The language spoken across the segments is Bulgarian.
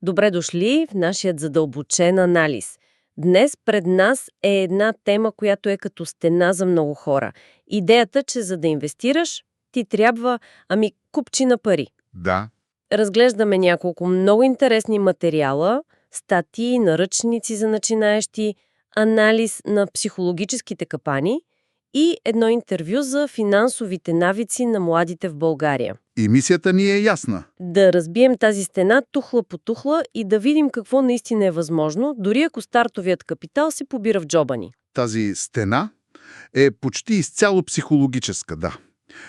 Добре дошли в нашият задълбочен анализ. Днес пред нас е една тема, която е като стена за много хора. Идеята, че за да инвестираш, ти трябва, купчина пари. Да, Разглеждаме няколко много интересни материала, статии, наръчници за начинаещи, анализ на психологическите капани и едно интервю за финансовите навици на младите в България. и мисията ни е ясна. Да разбием тази стена тухла по тухла и да видим какво наистина е възможно, дори ако стартовият капитал се побира в джоба ни. Тази стена е почти изцяло психологическа, да.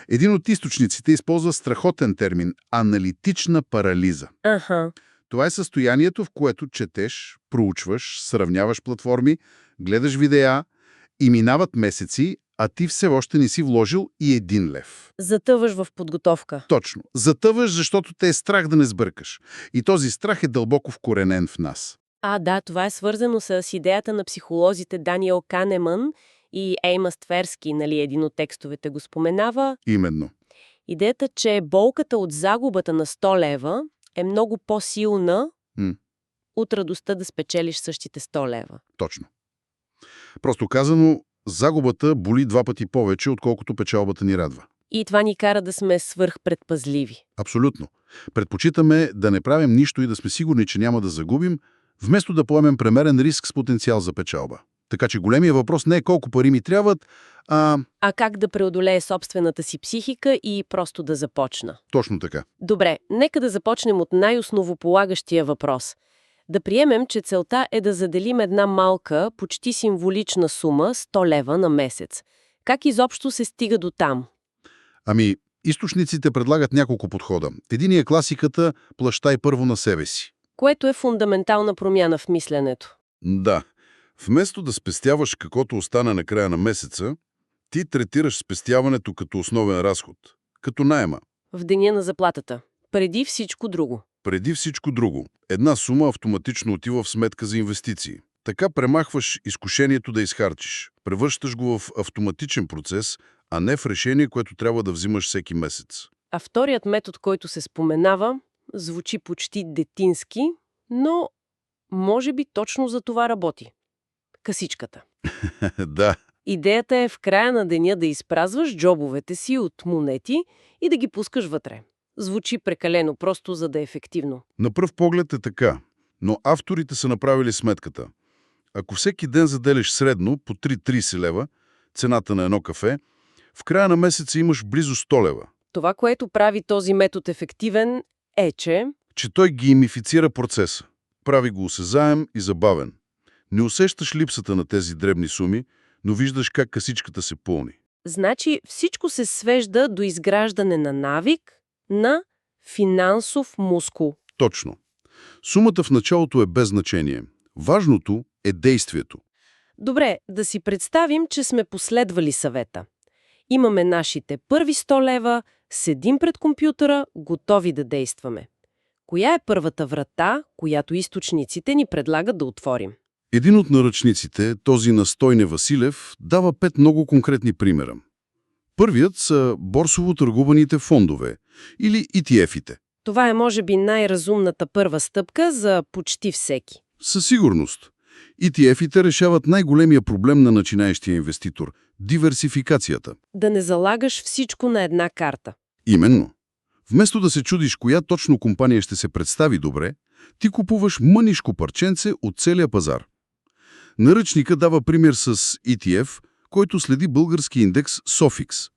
Един от източниците използва страхотен термин – аналитична парализа. Аха, Това е състоянието, в което четеш, проучваш, сравняваш платформи, гледаш видеа и минават месеци, а ти все още не си вложил и 1 лев. затъваш в подготовка. Точно. Затъваш, защото те е страх да не сбъркаш. И този страх е дълбоко вкоренен в нас. Да, това е свързано с идеята на психолозите Даниел Канеман и Еймъс Тверски, един от текстовете го споменава. Именно. Идеята, че болката от загубата на 100 лева е много по-силна от радостта да спечелиш същите 100 лева. Точно. Просто казано, загубата боли 2 пъти повече, отколкото печалбата ни радва. И това ни кара да сме свръхпредпазливи. Абсолютно. Предпочитаме да не правим нищо и да сме сигурни, че няма да загубим, вместо да поемем премерен риск с потенциал за печалба. Така че големия въпрос не е колко пари ми трябват, А как да преодолее собствената си психика и просто да започна? точно така. Добре, нека да започнем от най-основополагащия въпрос. Да приемем, че целта е да заделим една малка, почти символична сума, 100 лева на месец. Как изобщо се стига до там? Източниците предлагат няколко подхода. Единият е класиката «плащай първо на себе си». Което е фундаментална промяна в мисленето. Да. Вместо да спестяваш каквото остане на края на месеца, ти третираш спестяването като основен разход, като наема. В деня на заплатата. Преди всичко друго. Преди всичко друго, една сума автоматично отива в сметка за инвестиции. Така премахваш изкушението да изхарчиш. Превръщаш го в автоматичен процес, а не в решение, което трябва да взимаш всеки месец. А вторият метод, който се споменава, звучи почти детински, но може би точно за това работи. Касичката. Да, Идеята е в края на деня да изпразваш джобовете си от монети и да ги пускаш вътре. Звучи прекалено просто, за да е ефективно. на пръв поглед е така, но авторите са направили сметката. Ако всеки ден заделиш средно по 3,30 лева, цената на едно кафе, в края на месеца имаш близо 100 лева. Това, което прави този метод ефективен, е, че Той геймифицира процеса. Прави го осезаем и забавен. Не усещаш липсата на тези дребни суми, но виждаш как касичката се пълни. значи всичко се свежда до изграждане на навик, на финансов мускул. Точно. Сумата в началото е без значение. Важното е действието. Добре, да си представим, че сме последвали съвета. Имаме нашите първи 100 лева, седим пред компютъра, готови да действаме. Коя е първата врата, която източниците ни предлагат да отворим? Един от наръчниците, този на Стойне Василев, дава 5 много конкретни примера. Първият са борсово търгуваните фондове, или ETF-ите. Това е, може би, най-разумната първа стъпка за почти всеки. Със сигурност. ETF-ите решават най-големия проблем на начинаещия инвеститор – диверсификацията. Да не залагаш всичко на една карта. Именно. Вместо да се чудиш коя точно компания ще се представи добре, ти купуваш мънишко парченце от целия пазар. Наръчника дава пример с ETF, който следи български индекс SOFIX.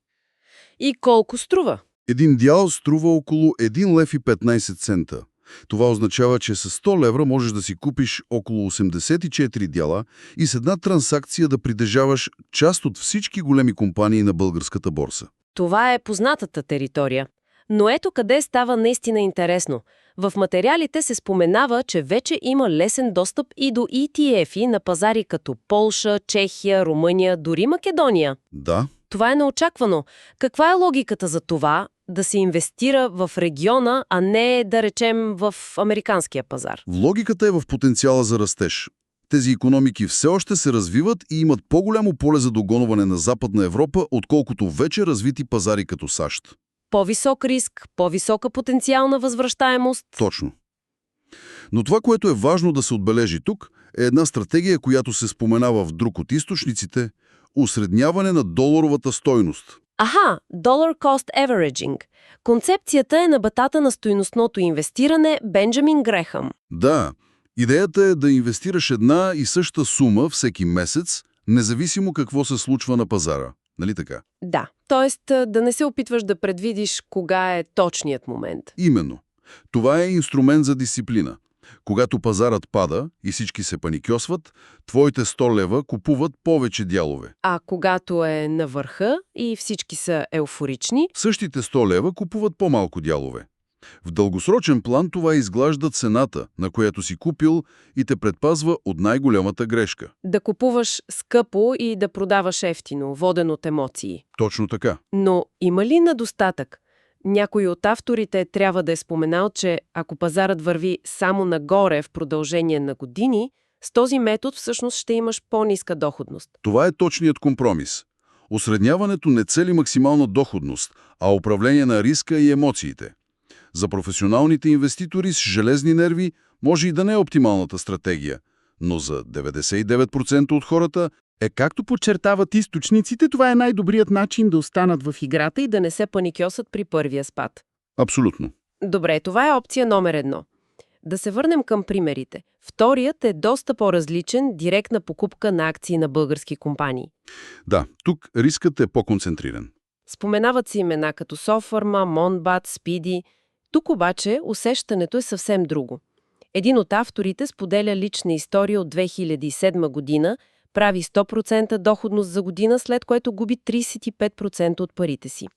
И колко струва? Един дял струва около 1 лев и 15 цента. Това означава, че с 100 левра можеш да си купиш около 84 дяла и с една транзакция да притежаваш част от всички големи компании на българската борса. Това е познатата територия. Но ето къде става наистина интересно. В материалите се споменава, че вече има лесен достъп и до ETF-и на пазари като Полша, Чехия, Румъния, дори Македония. Да, Това е неочаквано. Каква е логиката за това да се инвестира в региона, а не, да речем, в американския пазар? логиката е в потенциала за растеж. Тези икономики все още се развиват и имат по-голямо поле за догонване на Западна Европа, отколкото вече развити пазари като САЩ. По-висок риск, по-висока потенциална възвръщаемост. Точно. Но това, което е важно да се отбележи тук, е една стратегия, която се споменава в друг от източниците – усредняване на доларовата стойност. Аха, Dollar Cost Averaging. Концепцията е на батата на стойностното инвестиране Бенджамин Грехъм. Да, идеята е да инвестираш една и съща сума всеки месец, независимо какво се случва на пазара. Нали така? Да, т.е. да не се опитваш да предвидиш кога е точният момент. Именно. Това е инструмент за дисциплина. Когато пазарът пада и всички се паникьосват, твоите 100 лева купуват повече дялове. А когато е на върха и всички са еуфорични, Същите 100 лева купуват по-малко дялове. В дългосрочен план това изглажда цената, на която си купил и те предпазва от най-голямата грешка. да купуваш скъпо и да продаваш ефтино, воден от емоции. Точно така. Но има ли недостатък? Някой от авторите трябва да е споменал, че ако пазарът върви само нагоре в продължение на години, с този метод всъщност ще имаш по-ниска доходност. Това е точният компромис. Осредняването не цели максимална доходност, а управление на риска и емоциите. За професионалните инвеститори с железни нерви може и да не е оптималната стратегия, но за 99% от хората Както подчертават източниците, това е най-добрият начин да останат в играта И да не се паникьосат при първия спад. абсолютно. Добре, това е опция номер 1. Да се върнем към примерите. Вторият е доста по-различен, директна покупка на акции на български компании. Да, тук рискът е по-концентриран. Споменават се имена като Софарма, Монбат, Спиди. Тук обаче усещането е съвсем друго. Един от авторите споделя лична история от 2007 година, прави 100% доходност за година, след което губи 35% от парите си.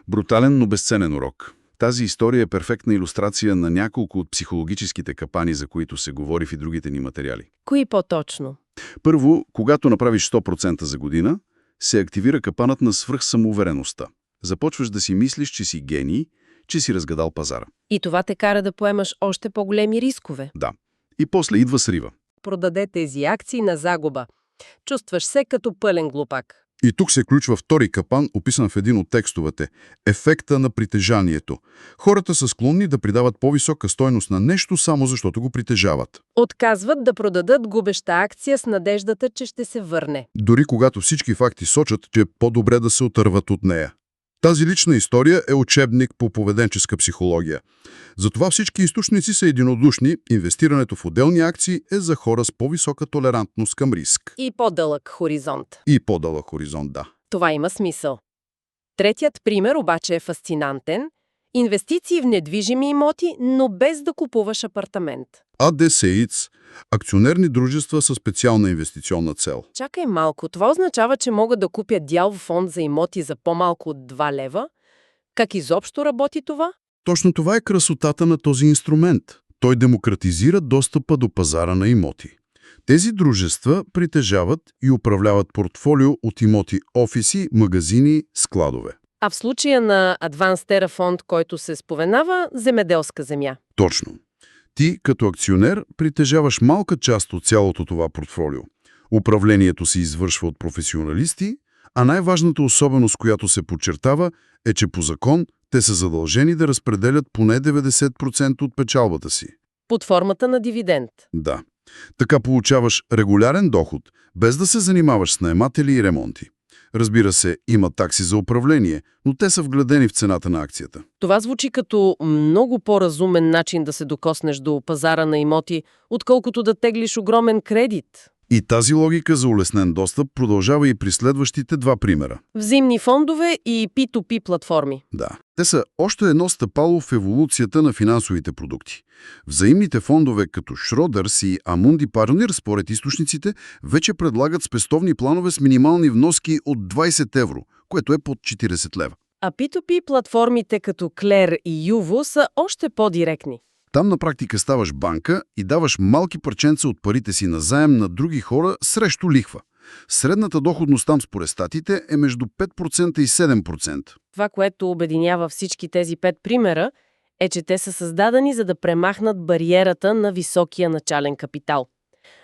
Брутален, но безценен урок. Тази история е перфектна илюстрация на няколко от психологическите капани, за които се говори в и другите ни материали. Кои по-точно? Първо, когато направиш 100% за година, се активира капанът на свръхсамоувереността. Започваш да си мислиш, че си гений, че си разгадал пазара. И това те кара да поемаш още по-големи рискове. Да. И после идва срива. Продаде тези акции на загуба. Чувстваш се като пълен глупак. И тук се включва втори капан, описан в един от текстовете – ефекта на притежанието. Хората са склонни да придават по-висока стойност на нещо, само защото го притежават. Отказват да продадат губеща акция с надеждата, че ще се върне. Дори когато всички факти сочат, че е по-добре да се отърват от нея. Тази лична история е учебник по поведенческа психология. Затова всички източници са единодушни, инвестирането в отделни акции е за хора с по-висока толерантност към риск. И по-дълъг хоризонт. И по-дълъг хоризонт, да. Това има смисъл. Третият пример обаче е фасцинантен. Инвестиции в недвижими имоти, но без да купуваш апартамент. АДСИЦ – акционерни дружества със специална инвестиционна цел. Чакай малко, това означава, че мога да купя дял в фонд за имоти за по-малко от 2 лева? Как изобщо работи това? Точно това е красотата на този инструмент. Той демократизира достъпа до пазара на имоти. Тези дружества притежават и управляват портфолио от имоти, офиси, магазини, складове. А в случая на Advanced Terra фонд, който се споменава, земеделска земя. Точно. Ти, като акционер, притежаваш малка част от цялото това портфолио. Управлението се извършва от професионалисти, а най-важната особеност, която се подчертава, е, че по закон те са задължени да разпределят поне 90% от печалбата си. Под формата на дивиденд. Да. Така получаваш регулярен доход, без да се занимаваш с наематели и ремонти. Разбира се, има такси за управление, но те са вгледени в цената на акцията. Това звучи като много по-разумен начин да се докоснеш до пазара на имоти, отколкото да теглиш огромен кредит. И тази логика за улеснен достъп продължава и при следващите два примера. Взаимни фондове и P2P платформи. Да. Те са още едно стъпало в еволюцията на финансовите продукти. Взаимните фондове като Schroders и Amundi Pioneer, според източниците, вече предлагат спестовни планове с минимални вноски от 20 евро, което е под 40 лева. А P2P платформите като Claire и Yuvo са още по-директни. Там на практика ставаш банка и даваш малки парченца от парите си на заем на други хора срещу лихва. Средната доходност там според статите е между 5% и 7%. Това, което обединява всички тези 5 примера, е, че те са създадени за да премахнат бариерата на високия начален капитал.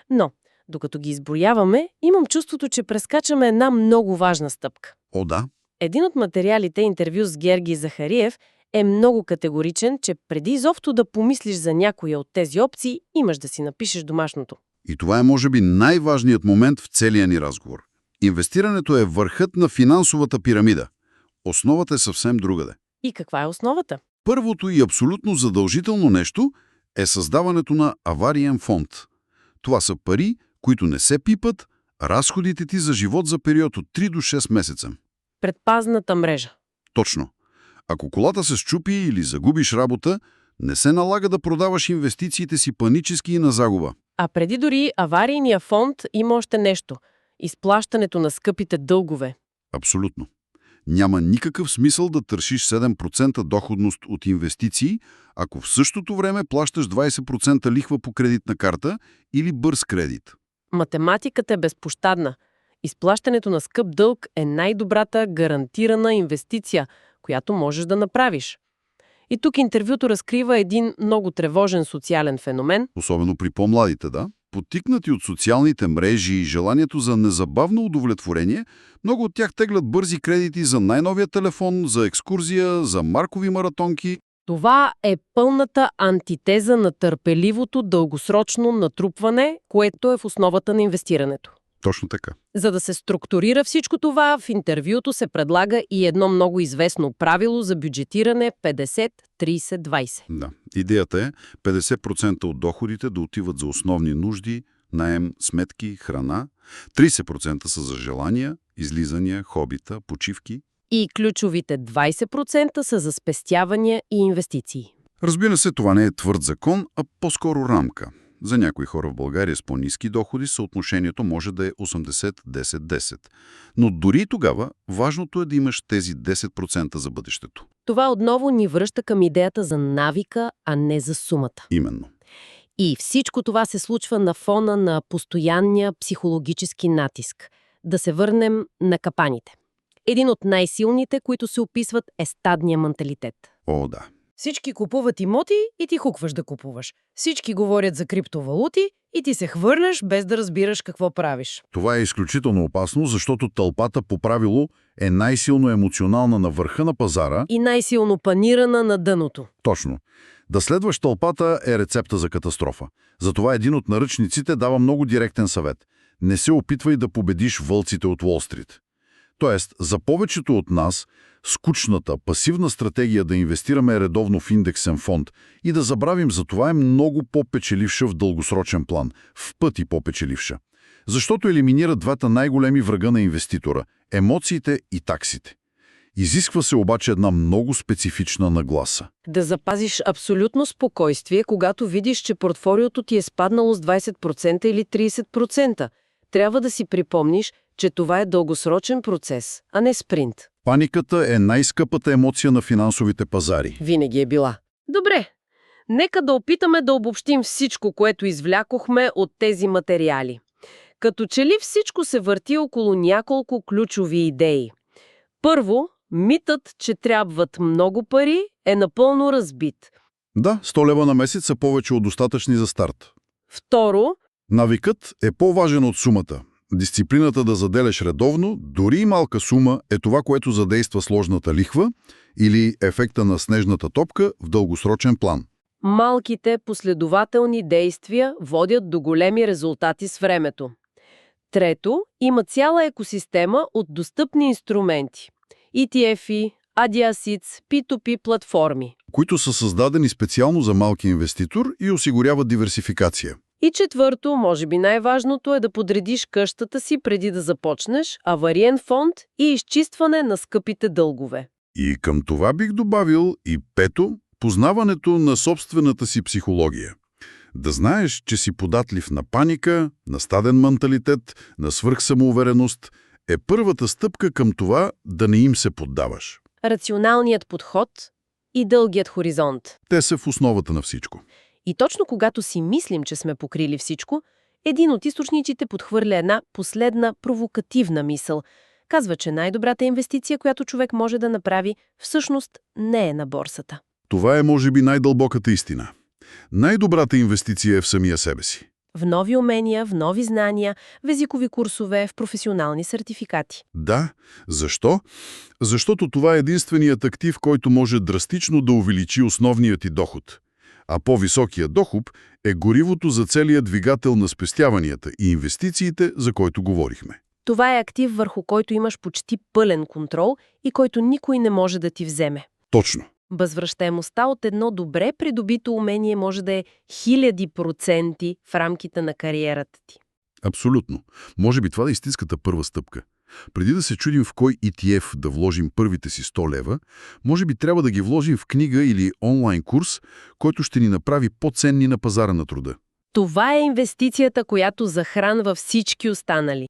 Но, докато ги изброяваме, имам чувството, че прескачаме една много важна стъпка. О, да. Един от материалите, интервю с Георги Захариев, е много категоричен, че преди изобщо да помислиш за някоя от тези опции, имаш да си напишеш домашното. И това е, може би, най-важният момент в целия ни разговор. Инвестирането е върхът на финансовата пирамида. Основата е съвсем другаде. И каква е основата? Първото и абсолютно задължително нещо е създаването на авариен фонд. Това са пари, които не се пипат, разходите ти за живот за период от 3 до 6 месеца. Предпазната мрежа. Точно. Ако колата се счупи или загубиш работа, не се налага да продаваш инвестициите си панически и на загуба. А преди дори аварийния фонд има още нещо – изплащането на скъпите дългове. Абсолютно. Няма никакъв смисъл да търсиш 7% доходност от инвестиции, ако в същото време плащаш 20% лихва по кредитна карта или бърз кредит. Математиката е безпощадна. Изплащането на скъп дълг е най-добрата гарантирана инвестиция, която можеш да направиш. И тук интервюто разкрива един много тревожен социален феномен. Особено при по-младите, да? Подтикнати от социалните мрежи и желанието за незабавно удовлетворение, много от тях теглят бързи кредити за най-новия телефон, за екскурзия, за маркови маратонки. Това е пълната антитеза на търпеливото дългосрочно натрупване, което е в основата на инвестирането. Точно така. За да се структурира всичко това, в интервюто се предлага и едно много известно правило за бюджетиране 50-30-20. Да. Идеята е 50% от доходите да отиват за основни нужди, наем, сметки, храна, 30% са за желания, излизания, хобита, почивки. И ключовите 20% са за спестявания и инвестиции. Разбира се, това не е твърд закон, а по-скоро рамка. За някои хора в България с по-ниски доходи съотношението може да е 80-10-10. Но дори и тогава важното е да имаш тези 10% за бъдещето. Това отново ни връща към идеята за навика, а не за сумата. Именно. И всичко това се случва на фона на постоянния психологически натиск. Да се върнем на капаните. Един от най-силните, които се описват, е стадния менталитет. О, да. Всички купуват имоти и ти хукваш да купуваш. Всички говорят за криптовалути и ти се хвърляш без да разбираш какво правиш. Това е изключително опасно, защото тълпата по правило е най-силно емоционална на върха на пазара. И най-силно панирана на дъното. Точно. Да следваш тълпата е рецепта за катастрофа. Затова един от наръчниците дава много директен съвет. Не се опитвай да победиш вълците от Уолстрит. Тоест, за повечето от нас, скучната, пасивна стратегия да инвестираме редовно в индексен фонд и да забравим за това е много по-печеливша в дългосрочен план, в пъти по-печеливша. Защото елиминира двата най-големи врага на инвеститора – емоциите и таксите. Изисква се обаче една много специфична нагласа. Да запазиш абсолютно спокойствие, когато видиш, че портфолиото ти е спаднало с 20% или 30%. Трябва да си припомниш, че това е дългосрочен процес, а не спринт. Паниката е най-скъпата емоция на финансовите пазари. Винаги е била. Добре, нека да опитаме да обобщим всичко, което извлякохме от тези материали. Като че ли всичко се върти около няколко ключови идеи. Първо, митът, че трябват много пари, е напълно разбит. Да, 100 лева на месец са повече от достатъчни за старт. Второ, Навикът е по-важен от сумата. Дисциплината да заделяш редовно, дори и малка сума, е това, което задейства сложната лихва или ефекта на снежната топка в дългосрочен план. малките последователни действия водят до големи резултати с времето. Трето, има цяла екосистема от достъпни инструменти. ETF-и, ADIASITS, P2P платформи. Които са създадени специално за малки инвеститор и осигуряват диверсификация. И четвърто, може би най-важното е да подредиш къщата си преди да започнеш, авариен фонд и изчистване на скъпите дългове. И към това бих добавил и пето, познаването на собствената си психология. Да знаеш, че си податлив на паника, на стаден менталитет, на свръхсамоувереност, е първата стъпка към това да не им се поддаваш. Рационалният подход и дългият хоризонт. Те са в основата на всичко. И точно когато си мислим, че сме покрили всичко, един от източниците подхвърля една последна провокативна мисъл. Казва, че най-добрата инвестиция, която човек може да направи, всъщност не е на борсата. Това е, може би, най-дълбоката истина. Най-добрата инвестиция е в самия себе си. В нови умения, в нови знания, в езикови курсове, в професионални сертификати. Да. Защо? Защото това е единственият актив, който може драстично да увеличи основният ти доход. А по-високият доход е горивото за целия двигател на спестяванията и инвестициите, за който говорихме. Това е актив, върху който имаш почти пълен контрол и който никой не може да ти вземе. Точно. Възвръщаемостта от едно добре придобито умение може да е 1000% в рамките на кариерата ти. Абсолютно. Може би това да е истинската първа стъпка. Преди да се чудим в кой ETF да вложим първите си 100 лева, може би трябва да ги вложим в книга или онлайн курс, който ще ни направи по-ценни на пазара на труда. Това е инвестицията, която захранва всички останали.